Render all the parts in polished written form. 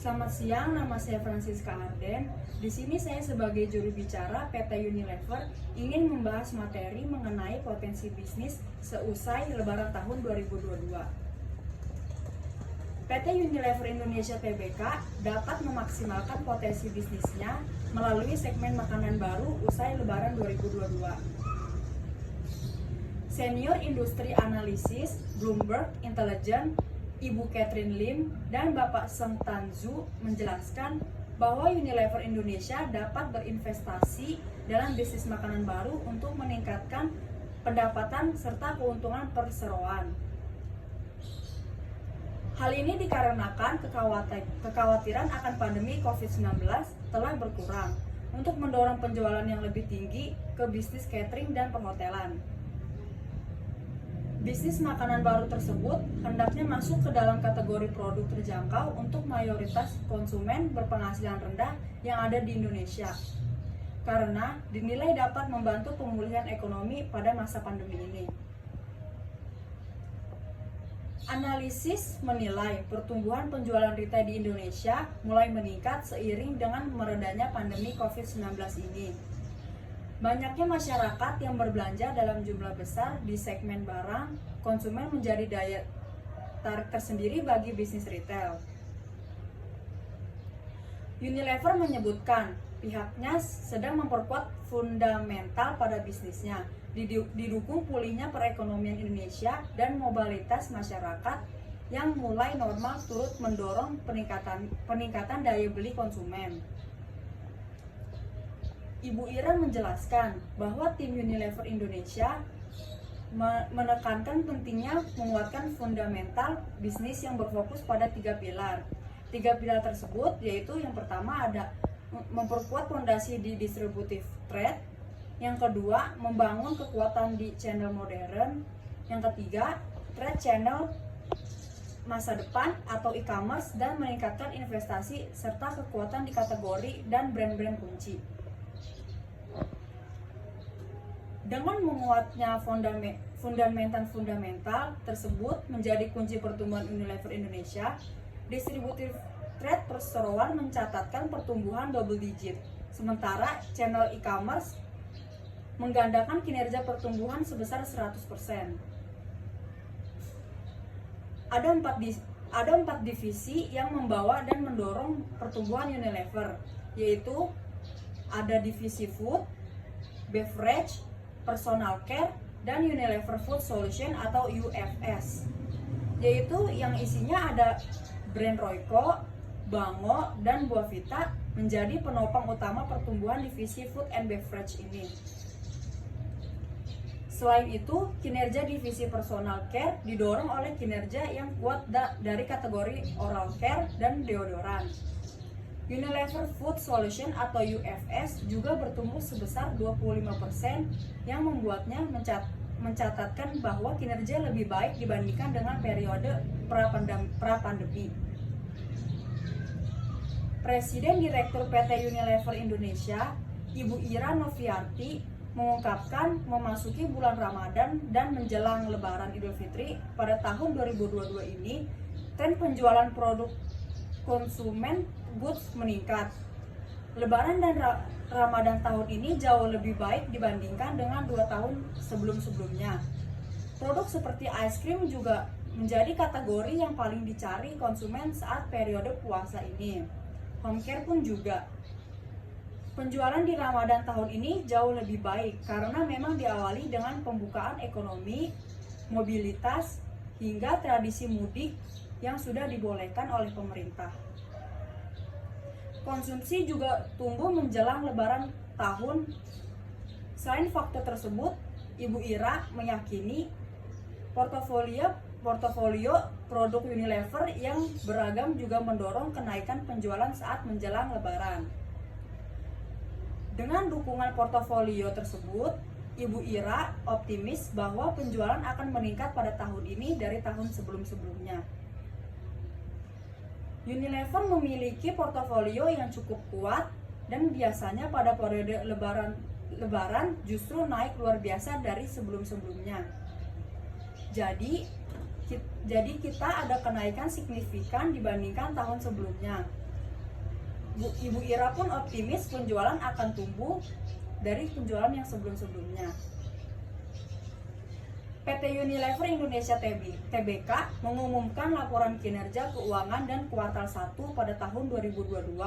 Selamat siang, nama saya Francisca Arden. Di sini saya sebagai juru bicara PT Unilever ingin membahas materi mengenai potensi bisnis seusai Lebaran tahun 2022. PT Unilever Indonesia Tbk dapat memaksimalkan potensi bisnisnya melalui segmen makanan baru usai Lebaran 2022. Senior Industri Analisis Bloomberg Intelligence Ibu Catherine Lim dan Bapak Seng Tanzu menjelaskan bahwa Unilever Indonesia dapat berinvestasi dalam bisnis makanan baru untuk meningkatkan pendapatan serta keuntungan perseroan. Hal ini dikarenakan kekhawatiran akan pandemi COVID-19 telah berkurang untuk mendorong penjualan yang lebih tinggi ke bisnis catering dan perhotelan. Bisnis makanan baru tersebut hendaknya masuk ke dalam kategori produk terjangkau untuk mayoritas konsumen berpenghasilan rendah yang ada di Indonesia, karena dinilai dapat membantu pemulihan ekonomi pada masa pandemi ini. Analisis menilai pertumbuhan penjualan retail di Indonesia mulai meningkat seiring dengan meredanya pandemi COVID-19 ini. Banyaknya masyarakat yang berbelanja dalam jumlah besar di segmen barang konsumen menjadi daya tarik tersendiri bagi bisnis retail. Unilever menyebutkan pihaknya sedang memperkuat fundamental pada bisnisnya, didukung pulihnya perekonomian Indonesia dan mobilitas masyarakat yang mulai normal turut mendorong peningkatan daya beli konsumen. Ibu Ira menjelaskan bahwa tim Unilever Indonesia menekankan pentingnya menguatkan fundamental bisnis yang berfokus pada 3 pilar. 3 pilar tersebut yaitu yang pertama ada memperkuat fondasi di distributive trade, yang kedua membangun kekuatan di channel modern, yang ketiga trade channel masa depan atau e-commerce, dan meningkatkan investasi serta kekuatan di kategori dan brand-brand kunci. Dengan menguatnya fundamental tersebut menjadi kunci pertumbuhan Unilever Indonesia. Distributive trade perseroan mencatatkan pertumbuhan double digit, sementara channel e-commerce menggandakan kinerja pertumbuhan sebesar 100%. Ada empat divisi yang membawa dan mendorong pertumbuhan Unilever, yaitu ada divisi food, beverage, personal care, dan Unilever Food Solution atau UFS, yaitu yang isinya ada brand Royco, Bango, dan Buavita menjadi penopang utama pertumbuhan divisi food and beverage ini. Selain itu, kinerja divisi personal care didorong oleh kinerja yang kuat dari kategori oral care dan deodoran. Unilever Food Solution atau UFS juga bertumbuh sebesar 25% yang membuatnya mencatatkan bahwa kinerja lebih baik dibandingkan dengan periode pra-pandemi. Presiden Direktur PT Unilever Indonesia, Ibu Ira Noviarti, mengungkapkan memasuki bulan Ramadan dan menjelang Lebaran Idul Fitri pada tahun 2022 ini, tren penjualan produk konsumen goods meningkat. Lebaran dan Ramadan tahun ini jauh lebih baik dibandingkan dengan 2 tahun sebelum-sebelumnya. Produk seperti ice cream juga menjadi kategori yang paling dicari konsumen saat periode puasa ini. Home care pun juga. Penjualan di Ramadan tahun ini jauh lebih baik karena memang diawali dengan pembukaan ekonomi, mobilitas, hingga tradisi mudik yang sudah dibolehkan oleh pemerintah. Konsumsi juga tumbuh menjelang Lebaran tahun. Selain faktor tersebut, Ibu Ira meyakini portofolio produk Unilever yang beragam juga mendorong kenaikan penjualan saat menjelang Lebaran. Dengan dukungan portofolio tersebut, Ibu Ira optimis bahwa penjualan akan meningkat pada tahun ini dari tahun sebelum-sebelumnya. Unilever memiliki portofolio yang cukup kuat dan biasanya pada periode Lebaran justru naik luar biasa dari sebelum-sebelumnya. Jadi kita ada kenaikan signifikan dibandingkan tahun sebelumnya. Ibu Ira pun optimis penjualan akan tumbuh dari penjualan yang sebelum-sebelumnya. PT Unilever Indonesia Tbk mengumumkan laporan kinerja keuangan dan kuartal 1 pada tahun 2022.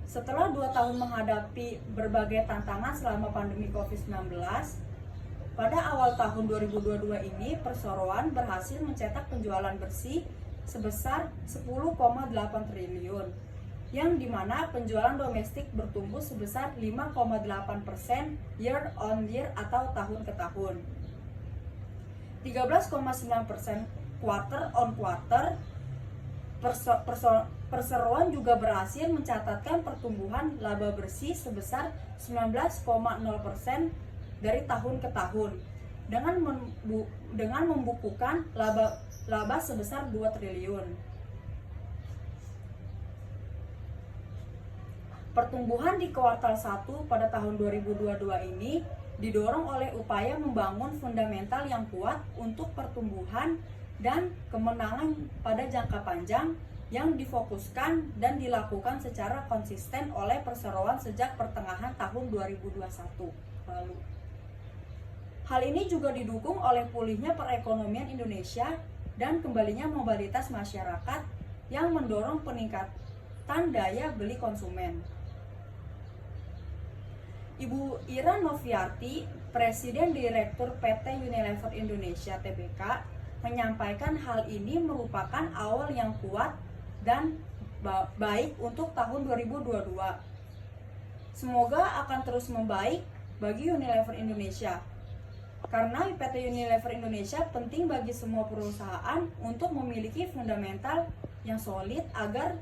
Setelah 2 tahun menghadapi berbagai tantangan selama pandemi COVID-19, pada awal tahun 2022 ini Perseroan berhasil mencetak penjualan bersih sebesar 10,8 triliun, yang dimana penjualan domestik bertumbuh sebesar 5,8% year on year atau tahun ke tahun, 13,9% quarter on quarter. Perseroan juga berhasil mencatatkan pertumbuhan laba bersih sebesar 19,0% dari tahun ke tahun dengan membukukan laba sebesar 2 triliun. Pertumbuhan di kuartal 1 pada tahun 2022 ini didorong oleh upaya membangun fundamental yang kuat untuk pertumbuhan dan kemenangan pada jangka panjang yang difokuskan dan dilakukan secara konsisten oleh Perseroan sejak pertengahan tahun 2021 lalu. Hal ini juga didukung oleh pulihnya perekonomian Indonesia dan kembalinya mobilitas masyarakat yang mendorong peningkatan daya beli konsumen. Ibu Ira Noviarti, Presiden Direktur PT Unilever Indonesia Tbk, menyampaikan hal ini merupakan awal yang kuat dan baik untuk tahun 2022. Semoga akan terus membaik bagi Unilever Indonesia. Karena PT Unilever Indonesia penting bagi semua perusahaan untuk memiliki fundamental yang solid agar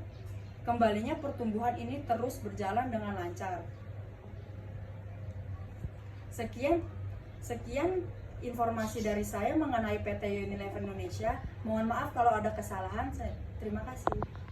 kembalinya pertumbuhan ini terus berjalan dengan lancar. Sekian informasi dari saya mengenai PT Unilever Indonesia. Mohon maaf kalau ada kesalahan. Terima kasih.